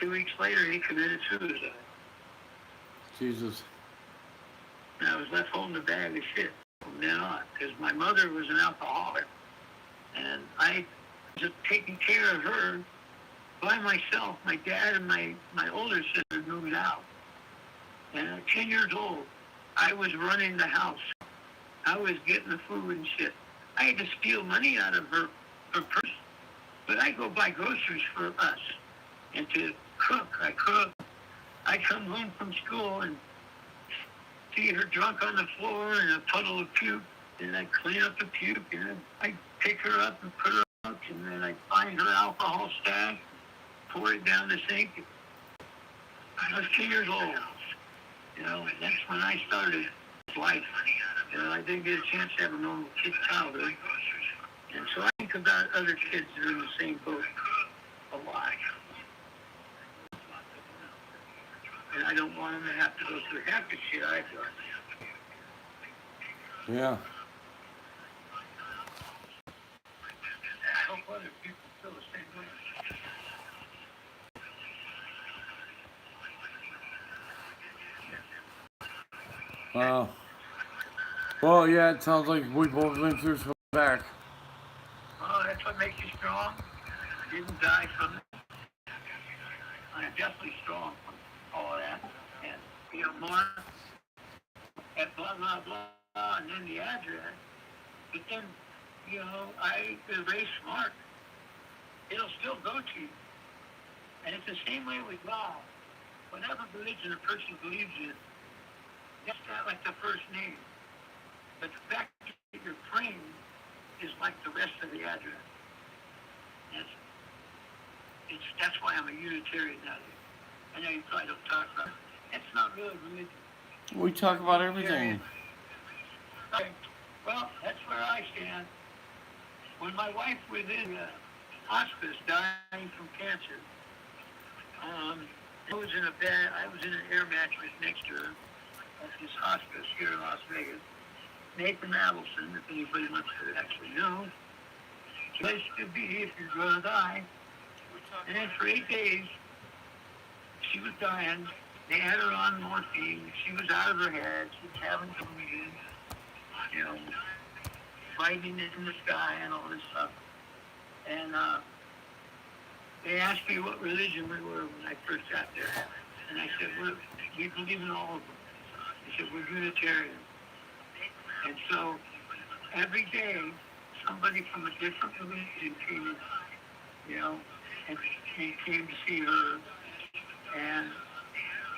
2 weeks later, he committed suicide. Jesus. And I was left holding a bag of shit from then on, because my mother was an alcoholic, and I was taking care of her by myself. My dad and my older sister moved out. And at 10 years old, I was running the house. I was getting the food and shit. I had to steal money out of her purse. But I go buy groceries for us. And to cook, I cook. I come home from school and see her drunk on the floor in a puddle of puke. And I clean up the puke, and I pick her up and put her out. And then I find her alcohol stash, pour it down the sink. I was 10 years old. You know, and that's when I started life. You know, I didn't get a chance to have a normal kid childhood. And so I think about other kids that are in the same boat a lot. And I don't want them to have to go through half the shit I've done. Yeah. I hope other people feel the same way. Wow. Well, yeah, it sounds like we both went through some back. Oh, that's what makes you strong. I didn't die from it. I'm definitely strong from all of that. And, you know, more at blah, blah, blah, and then the address. But then, you know, I erase Mark. It'll still go to you. And it's the same way with God. Whatever religion a person believes in, that's not like the first name. But the fact that your brain is like the rest of the address. That's why I'm a Unitarian now. I know you probably don't talk about it. That's not really religion. We talk about everything. Okay. Well, that's where I stand. When my wife was in hospice, dying from cancer, I was in a bed. I was in an air mattress next to her at this hospice here in Las Vegas. Nathan Adelson, if anybody wants to actually know, place to be if you're going to die. And then for 8 days, she was dying. They had her on morphine. She was out of her head. She was having delusions, you know, fighting in the sky and all this stuff. And they asked me what religion we were when I first got there. And I said, we believe in all of them. They said, we're Unitarian. And so every day, somebody from a different religion came in, you know, and he came to see her. And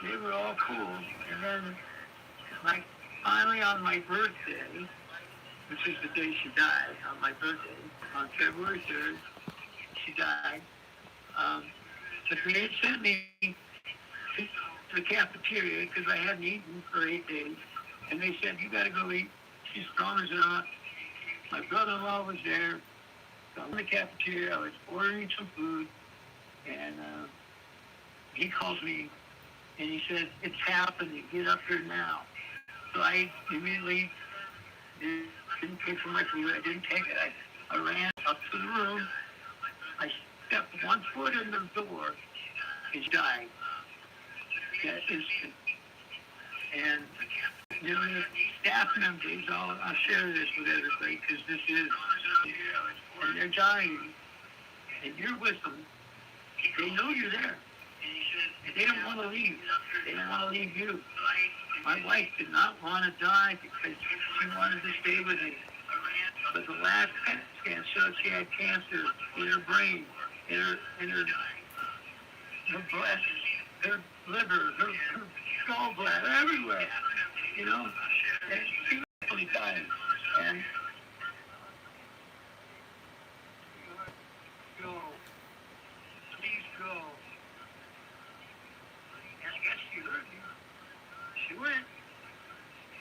they were all cool. And then, like, finally on my birthday, which is the day she died, on my birthday, on February 3rd, she died. But they had sent me to the cafeteria because I hadn't eaten for 8 days. And they said, you got to go eat. She's strong as not. My brother-in-law was there. So I'm in the cafeteria. I was ordering some food. And he calls me and he says, it's happening. Get up here now. So I immediately didn't pay for my food. I didn't take it. I ran up to the room. I stepped 1 foot in the door and died. That instant. And, you know, the staff members, I'll share this with everybody because this is, and they're dying, and you're with them. They know you're there. And they don't want to leave. They don't want to leave you. My wife did not want to die because she wanted to stay with me. But the last PET scan showed she had cancer in her brain, in her breast, her liver, her gallbladder, everywhere. You know, and she was really dying. And go, please go. And I guess she heard me. She went.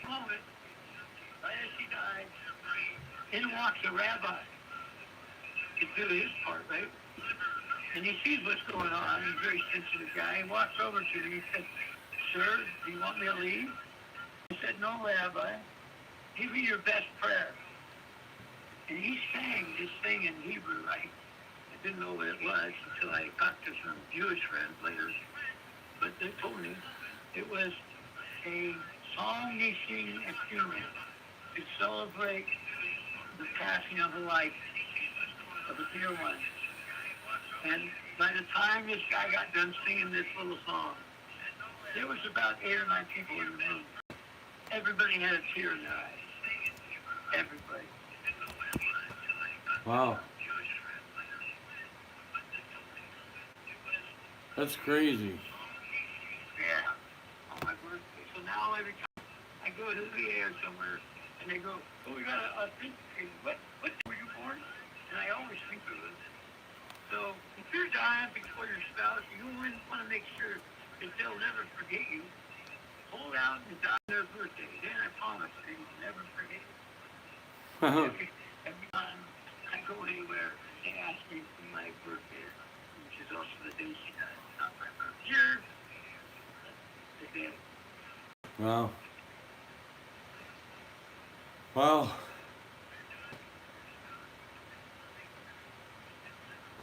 Moment, right as she died, in walks a rabbi to do his part, right? And he sees what's going on. He's a very sensitive guy. He walks over to me. He said, sir, do you want me to leave? I said, no, Rabbi. Give me your best prayer. And he sang this thing in Hebrew, right? didn't know what it was until I talked to some Jewish friends later. But they told me it was a song they sing at funerals to celebrate the passing of a life of a dear one. And by the time this guy got done singing this little song, there was about 8 or 9 people in the room. Everybody had a tear in their eyes. Everybody. Wow. That's crazy. Yeah. On my birthday. So now every time I go to the air somewhere and they go, oh, we got a thing. What were you born? And I always think of it. So if you're dying before your spouse, you want to make sure that they'll never forget you. Hold out and die on their birthday. Then I promise they will never forget you. Every time I go anywhere, they ask me for my birthday, which is also the day she died. Not my birthday. The day. Wow. Wow.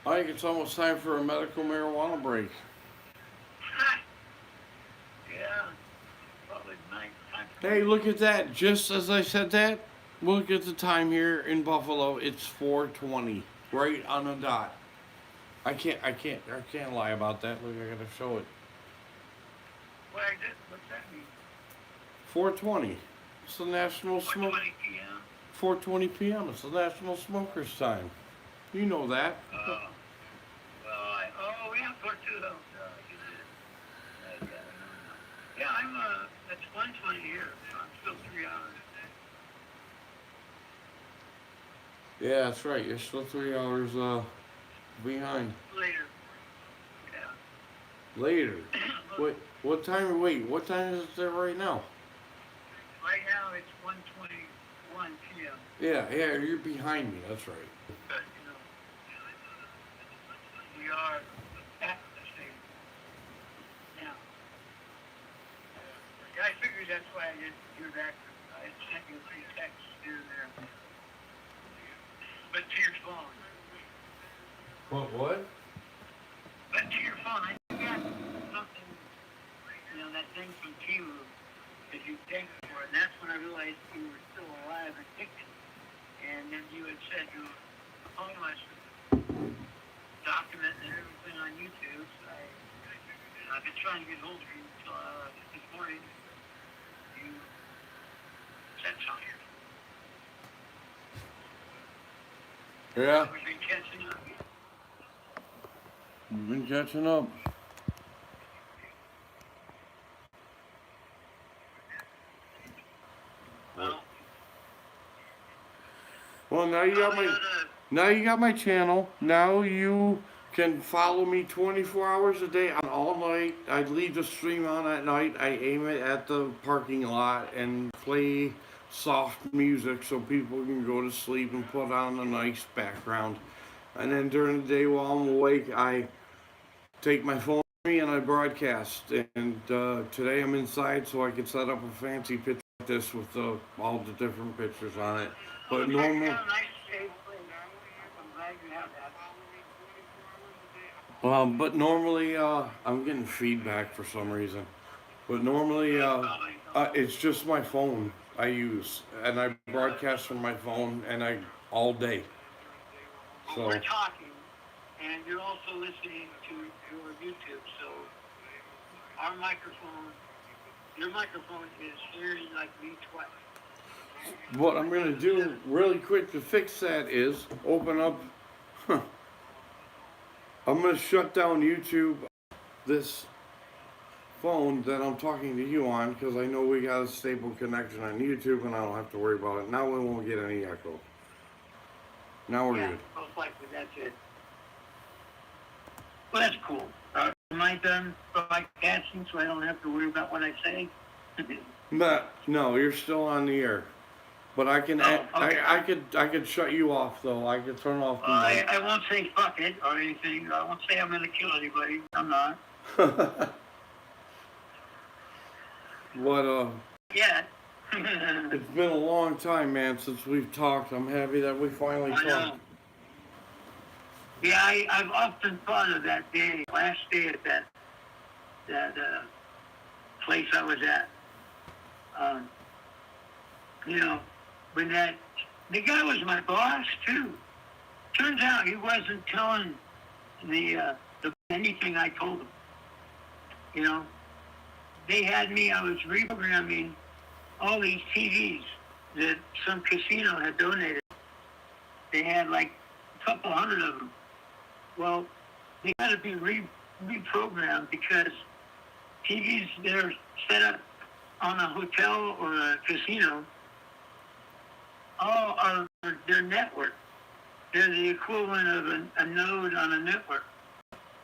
I think it's almost time for a medical marijuana break. Yeah. Probably night time. Hey, look at that. Just as I said that, look at the time here in Buffalo. It's 4:20, right on the dot. I can't lie about that. Look, I gotta show it. What I did, what's that mean? 4:20. It's the National Smoke. 4:20 p.m. 4:20 p.m. It's the National Smokers Time. You know that. Yeah, 4:20. Yeah, it's 1:20 here. So I'm still 3 hours. Yeah, that's right. You're still 3 hours behind. Later. Yeah. Later. Wait, what time? Wait, what time is it there right now? Right now it's 1:21 p.m. Yeah, you're behind me. That's right. But, we are at the same now. I figured that's why I didn't hear back. I sent you a few texts here and there. But to your phone. What? But to your phone, I got something, that thing from Timu that you thanked for, and that's when I realized you were still alive and kicking. And then you had said your phone was documenting everything on YouTube. So I've been trying to get hold of you until this morning. You said something. Yeah, We've been catching up. we've been catching up. Well, now you got my channel. Now you can follow me 24 hours a day on all night. I leave the stream on at night. I aim it at the parking lot and play soft music so people can go to sleep and put on a nice background. And then during the day while I'm awake, I take my phone with me and I broadcast. And today I'm inside so I can set up a fancy picture like this with all the different pictures on it. But normal. I'm glad you have that. But normally, I'm getting feedback for some reason. But normally, it's just my phone I use, and I broadcast from my phone, and all day. So We're talking, and you're also listening to your YouTube. So your microphone is hearing like me twice. what I'm gonna do really quick to fix that is open up. I'm gonna shut down YouTube, this phone that I'm talking to you on, because I know we got a stable connection on YouTube and I don't have to worry about it. Now we won't get any echo. Now we're good. Most likely that's it. Well, that's cool. Am I done broadcasting so I don't have to worry about what I say? No, you're still on the air. But I can, okay. I could shut you off though. I could turn off the mic. I won't say fuck it or anything. I won't say I'm gonna kill anybody. I'm not. But Yeah. it's been a long time, man, since we've talked. I'm happy that we finally talked. Yeah, I've often thought of that day, last day at that place I was at. Um, you know, when the guy was my boss too. Turns out he wasn't telling the anything I told him. You know, they had me. I was reprogramming all these TVs that some casino had donated. They had like a couple hundred of them. Well, they got to be reprogrammed because TVs that are set up on a hotel or a casino all are their network. They're the equivalent of a node on a network,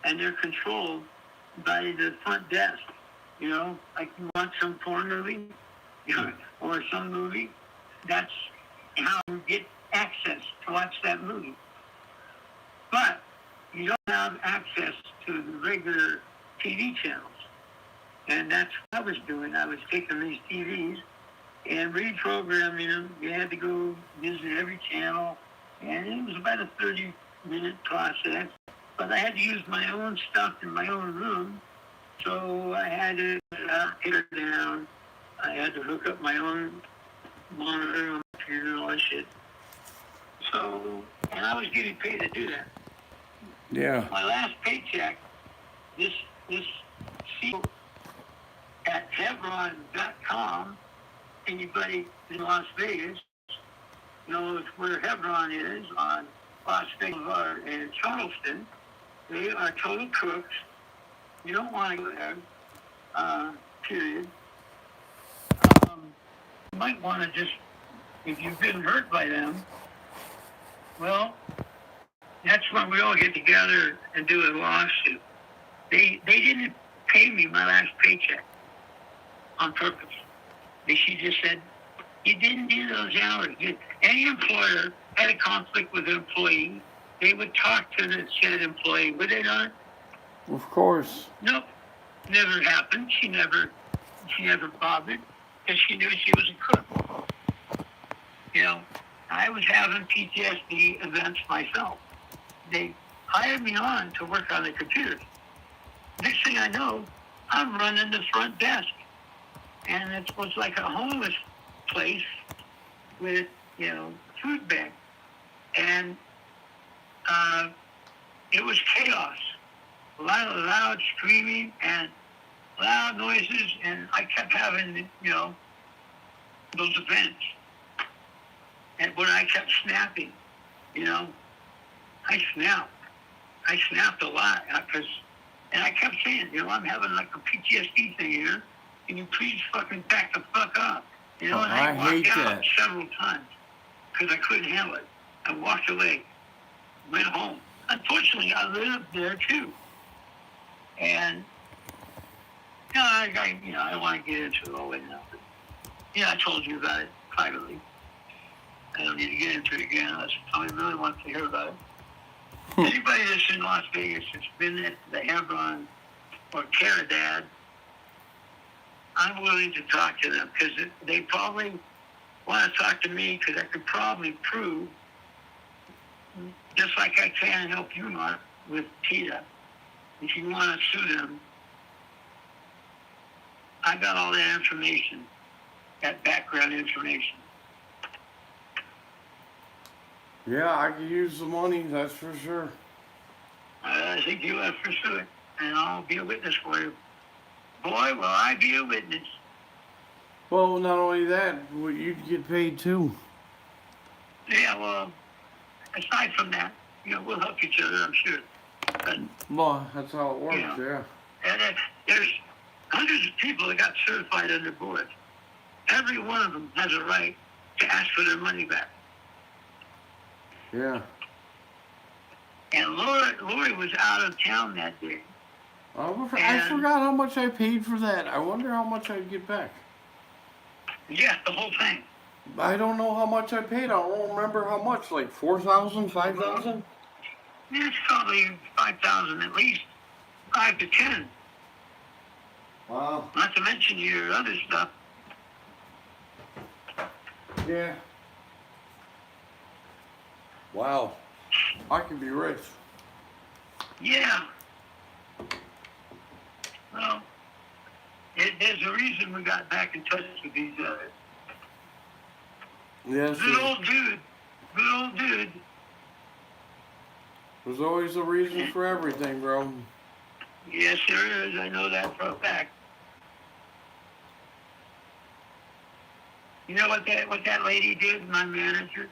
and they're controlled by the front desk. You know, like you want some porn movie or some movie, that's how you get access to watch that movie. But you don't have access to the regular TV channels. And that's what I was doing. I was taking these TVs and reprogramming them. You had to go visit every channel. And it was about a 30-minute process. But I had to use my own stuff in my own room. So I had to tear it down. I had to hook up my own monitor and computer and all that shit. So, and I was getting paid to do that. Yeah. My last paycheck, this CEO at Hebron.com, anybody in Las Vegas knows where Hebron is on Las Vegas Boulevard and Charleston. They are total crooks. You don't want to go there, period. You might want to just, if you've been hurt by them, well, that's when we all get together and do a lawsuit. They didn't pay me my last paycheck on purpose. She just said, you didn't do those hours. Any employer had a conflict with an employee, they would talk to the said employee, would they not? Of course. Nope, never happened. She never bothered because she knew she was a crook. You know, I was having PTSD events myself. They hired me on to work on the computers. Next thing I know, I'm running the front desk. And it was like a homeless place with, food bank. And it was chaos. A lot of loud screaming and loud noises, and I kept having, those events. And when I kept snapping, I snapped a lot, and I kept saying, I'm having like a PTSD thing here. Can you please fucking back the fuck up? And I walked out several times because I couldn't handle it. I walked away, went home. Unfortunately, I lived there too. And, I don't want to get into it all right now. But, I told you about it privately. I don't need to get into it again unless somebody really wants to hear about it. Anybody that's in Las Vegas that's been at the Hebron or Caridad, I'm willing to talk to them because they probably want to talk to me because I could probably prove, just like I can help you, Mark, with PETA. If you want to sue them, I got all that information, that background information. Yeah, I could use the money, that's for sure. I think you have to pursue it, and I'll be a witness for you. Boy, will I be a witness. Well, not only that, you'd get paid too. Yeah, well, aside from that, we'll help each other, I'm sure. But, well, that's how it works, yeah. And there's hundreds of people that got certified under boards. Every one of them has a right to ask for their money back. Yeah. And Lori was out of town that day. I forgot how much I paid for that. I wonder how much I'd get back. Yeah, the whole thing. I don't know how much I paid. I don't remember how much. Like 4,000, 5,000? Yeah, it's probably 5,000 at least. 5 to 10. Wow. Not to mention your other stuff. Yeah. Wow. I could be rich. Yeah. Well, there's a reason we got back in touch with each other. Yes, Good old dude. Good old dude. there's always a reason for everything, bro. Yes, there is. I know that for a fact. You know what that lady did, my manager?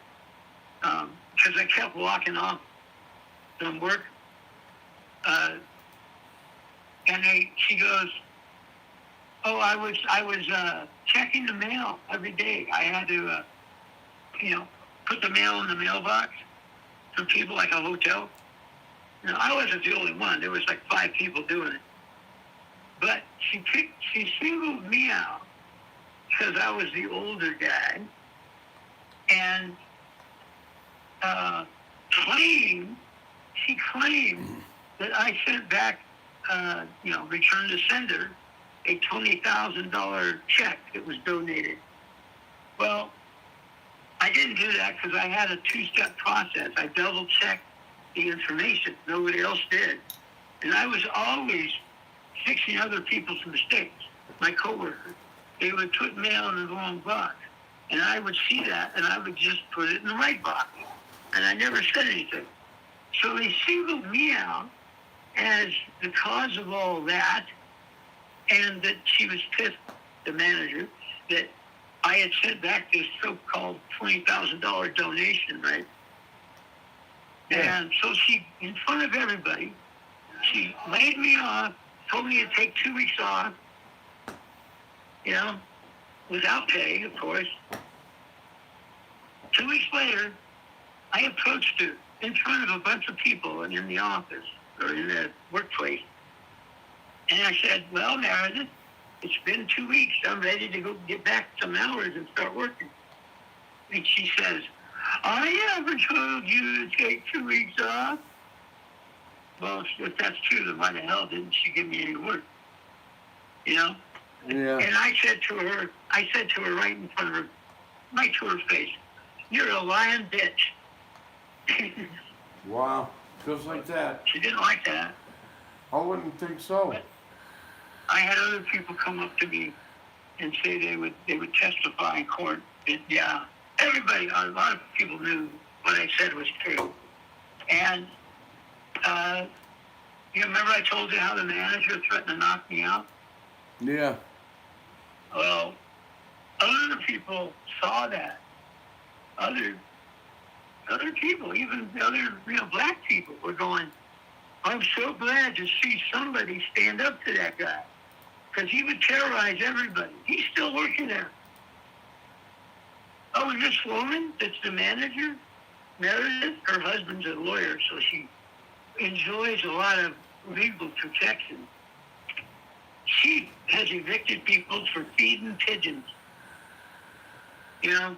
Because I kept walking off from work, and she goes, "Oh, I was checking the mail every day. I had to, put the mail in the mailbox for people like a hotel. I wasn't the only one. There was like 5 people doing it. But she singled me out because I was the older guy, and she claimed that I sent back, return to sender, a $20,000 check that was donated. Well, I didn't do that because I had a 2-step process. I double-checked the information. Nobody else did. And I was always fixing other people's mistakes. My coworkers, they would put mail in the wrong box. And I would see that, and I would just put it in the right box. And I never said anything. So they singled me out as the cause of all that, and that she was pissed, the manager, that I had sent back this so-called $20,000 donation, right? Yeah. And so she, in front of everybody, she laid me off, told me to take 2 weeks off, without pay, of course. 2 weeks later, I approached her in front of a bunch of people in the office or in the workplace. And I said, "Well, Meredith, it's been 2 weeks. I'm ready to go get back some hours and start working." And she says, "I never told you to take 2 weeks off." Well, if that's true, then why the hell didn't she give me any work? Yeah. And I said to her right in front of her, right to her face, "You're a lying bitch." Wow. Just like that. She didn't like that. I wouldn't think so. But I had other people come up to me and say they would testify in court. And yeah, a lot of people knew what I said was true. And you remember I told you how the manager threatened to knock me out? Yeah. Well, other people saw that. Other people, even the other black people, were going, "I'm so glad to see somebody stand up to that guy, because he would terrorize everybody. He's still working there." Oh, and this woman that's the manager, Meredith, her husband's a lawyer, so she enjoys a lot of legal protection. She has evicted people for feeding pigeons. For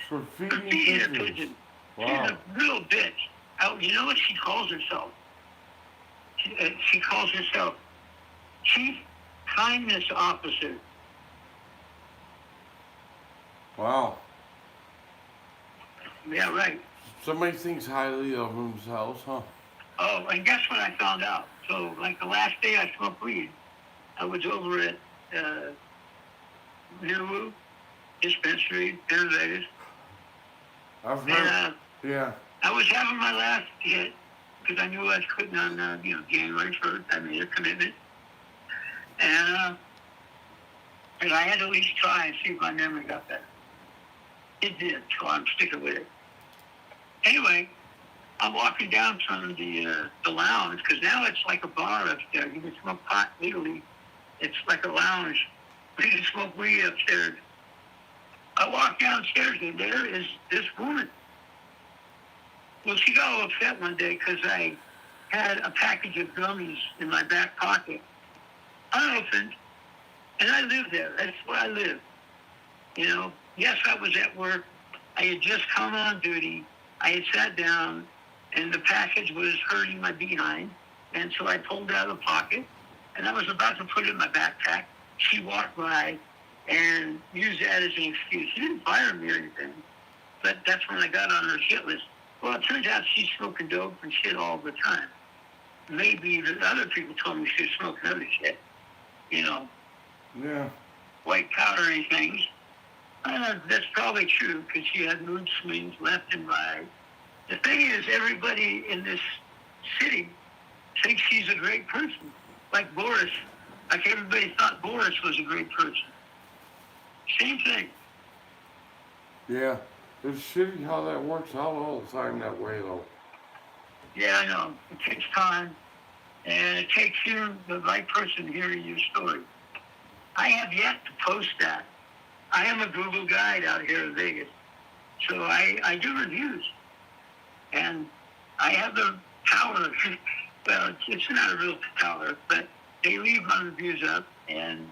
For feeding feeding a pigeons. pigeon. Wow. She's a real bitch. You know what she calls herself? She calls herself Chief Kindness Officer. Wow. Yeah, right. Somebody thinks highly of themselves, huh? Oh, and guess what I found out? So, like the last day I smoked weed, I was over at New Dispensary, Innovators. I've heard. And Yeah. I was having my last hit because I knew I was quitting on January 1st. I made a commitment. And I had to at least try and see if my memory got better. It did, so I'm sticking with it. Anyway, I'm walking down from the lounge, because now it's like a bar upstairs. You can smoke pot legally. It's like a lounge. You can smoke weed upstairs. I walk downstairs, and there is this woman. Well, she got all upset one day because I had a package of gummies in my back pocket, unopened, and I lived there. That's where I live. Yes, I was at work. I had just come on duty. I had sat down, and the package was hurting my behind, and so I pulled it out of the pocket, and I was about to put it in my backpack. She walked by and used that as an excuse. She didn't fire me or anything, but that's when I got on her shit list. Well, it turns out she's smoking dope and shit all the time. maybe the other people told me she was smoking other shit, you know, Yeah. white powdery things. That's probably true because she had mood swings left and right. The thing is, everybody in this city thinks she's a great person. Like Boris, like everybody thought Boris was a great person. Same thing. Yeah. It's shitty how that works out all the time that way, though. Yeah, I know. It takes time, and it takes you, the right person, hearing your story. I have yet to post that. I am a Google guide out here in Vegas, so I do reviews, and I have the power. Well, it's not a real power, but they leave my reviews up, and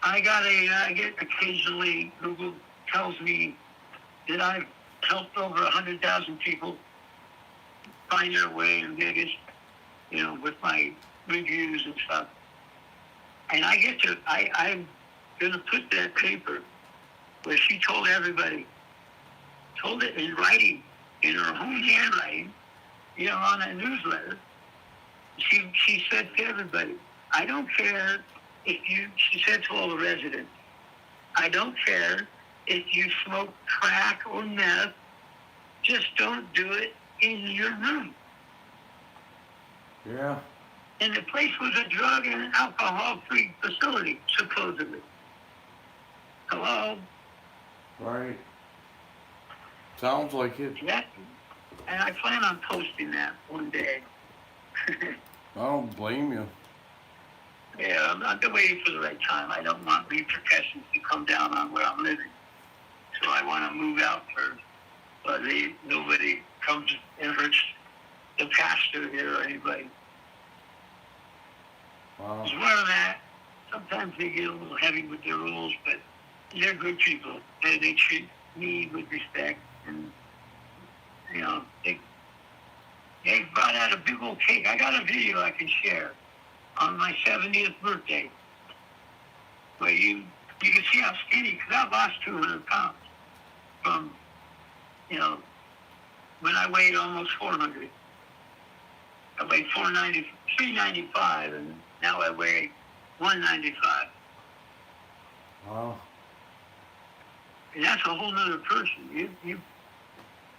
I get occasionally Google tells me that I've helped over 100,000 people find their way in Vegas, you know, with my reviews and stuff. And I'm going to put that paper where she told everybody, told it in writing, in her own handwriting, you know, on a newsletter. She said to everybody, I don't care she said to all the residents, I don't care if you smoke crack or meth, just don't do it in your room. Yeah. And the place was a drug and alcohol-free facility, supposedly. Hello? Right. Sounds like it. That, and I plan on posting that one day. I don't blame you. Yeah, I'm not waiting for the right time. I don't want repercussions to come down on where I'm living. So I want to move out first. But nobody comes and hurts the pastor here or anybody. Wow. As well as that, sometimes they get a little heavy with their rules, but they're good people. They treat me with respect, and you know, they brought out a big old cake. I got a video I can share on my 70th birthday, where you can see how skinny, because I lost 200 pounds from, you know, when I weighed almost 400. I weighed 395, and now I weigh 195. Wow. And that's a whole nother person.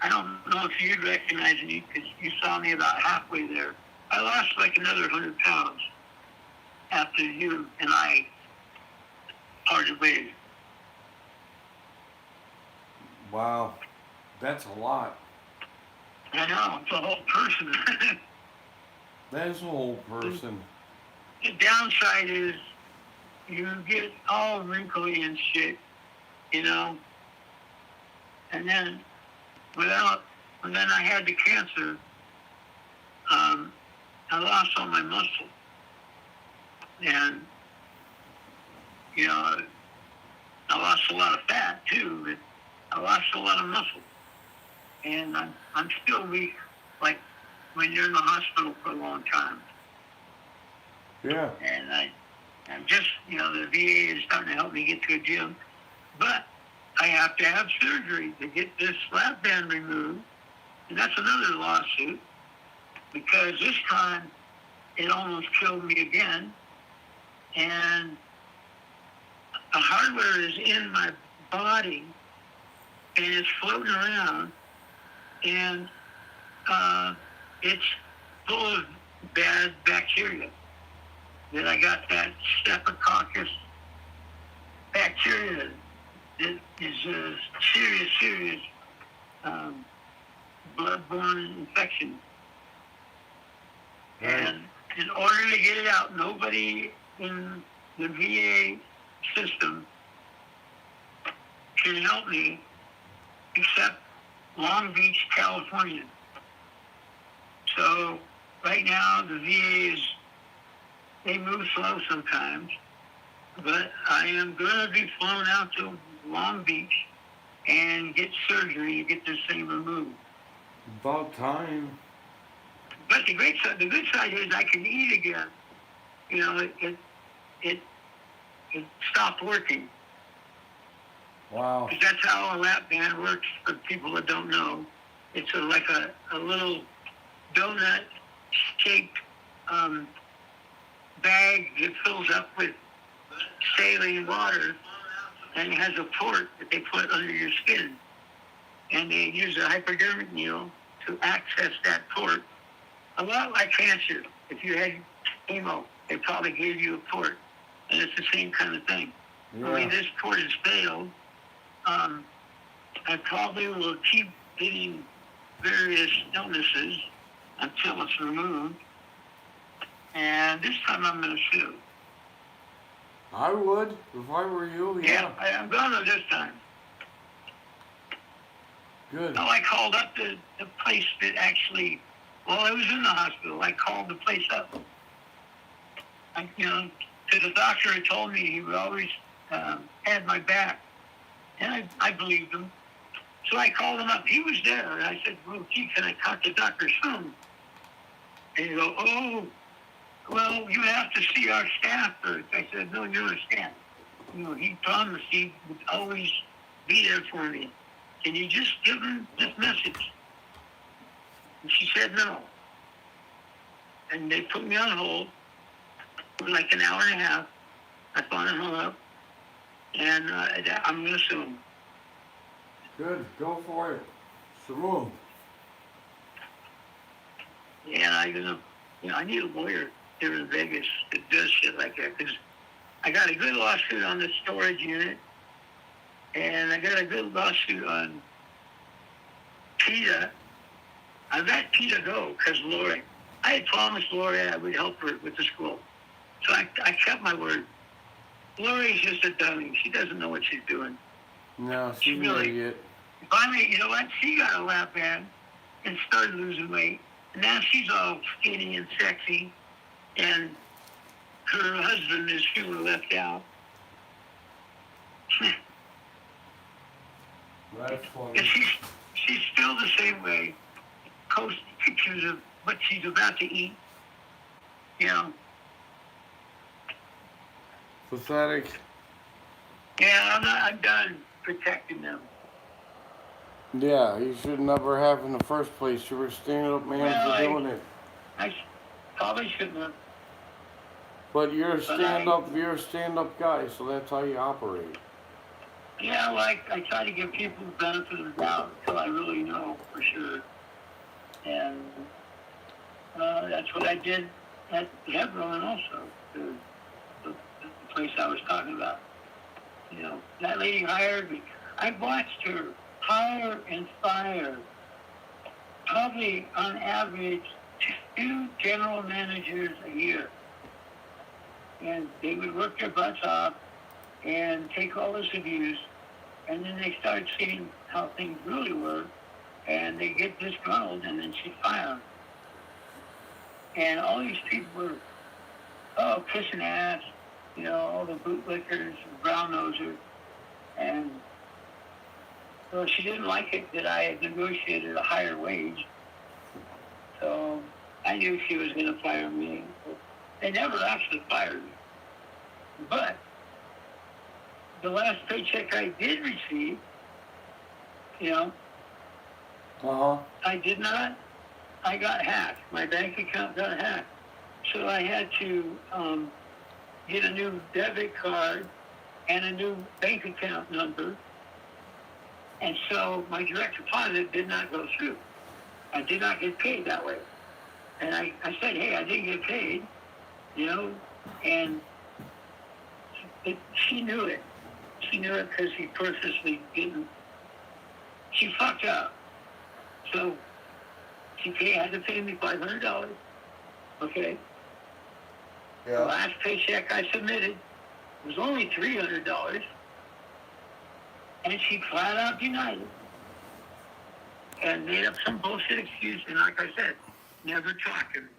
I don't know if you'd recognize me because you saw me about halfway there. I lost like another 100 pounds after you and I parted ways. Wow. That's a lot. I know, it's a whole person. That is a whole person. The downside is you get all wrinkly and shit, you know, and then when I had the cancer, I lost all my muscle, and you know, I lost a lot of fat too, but I lost a lot of muscle, and I'm still weak, like when you're in the hospital for a long time. Yeah. And I'm just, you know, the VA is starting to help me get to a gym, but I have to have surgery to get this slap band removed, and that's another lawsuit, because this time it almost killed me again, and the hardware is in my body, and it's floating around, and it's full of bad bacteria. That I got that Staphylococcus bacteria that is a serious bloodborne infection. Right. And in order to get it out, nobody in the VA system can help me except Long Beach, California. So right now the VA they move slow sometimes, but I am going to be flown out to Long Beach and get surgery to get this thing removed. About time. But the good side is I can eat again. You know, it stopped working. Wow. Because that's how a lap band works for people that don't know. It's like a little donut-shaped um, bag that fills up with saline water, and it has a port that they put under your skin. And they use a hypodermic needle to access that port. A lot like cancer. If you had chemo, they probably gave you a port. And it's the same kind of thing. Yeah. Only this port has failed. I probably will keep getting various illnesses until it's removed. And this time I'm going to sue. I would, if I were you, yeah. I'm going to this time. Good. No, I called up the place that actually, while I was in the hospital, I called the place up. To the doctor had told me he would always had my back. And I believed him. So I called him up. He was there. And I said, well, gee, can I talk to Dr. Soon? And he goes, oh, well, you have to see our staff first. I said, no, you're a staff. He promised he would always be there for me. Can you just give him this message? And she said no. And they put me on hold for like an hour and a half. I finally hung up. And I'm going to sue him. Good, go for it. Sue him. Yeah, I need a lawyer here in Vegas that does shit like that, because I got a good lawsuit on the storage unit, and I got a good lawsuit on PETA. I let PETA go because Lori, I had promised Lori I would help her with the school, so I kept my word. Lori's just a dummy. She doesn't know what she's doing. No, she's an idiot. Finally, you know what? She got a lap band and started losing weight. And now she's all skinny and sexy. And her husband is feeling left out. That's funny. And she's still the same way. Post pictures of what she's about to eat. Pathetic. Yeah, I'm done protecting them. Yeah, you should never have in the first place. You were standing up man for doing it. I probably shouldn't have. But you're a stand-up guy, so that's how you operate. Yeah, I try to give people the benefit of the doubt until I really know for sure. And that's what I did at Hebron also, the place I was talking about. That lady hired me. I watched her hire and fire probably on average 2 general managers a year. And they would work their butts off and take all this abuse, and then they start seeing how things really were, and they get disgruntled, and then she'd fire them. And all these people were, kissing ass, all the bootlickers, brown nosers, and so she didn't like it that I had negotiated a higher wage. So I knew she was going to fire me. They never actually fired me. But the last paycheck I did receive, I did not. I got hacked. My bank account got hacked. So I had to get a new debit card and a new bank account number. And so my direct deposit did not go through. I did not get paid that way. And I said, hey, I didn't get paid, and she knew it. She knew it because he purposely didn't. She fucked up. So she had to pay me $500. Okay? Yeah. The last paycheck I submitted was only $300. And she flat out denied it. And made up some bullshit excuse. And like I said, never talked to me.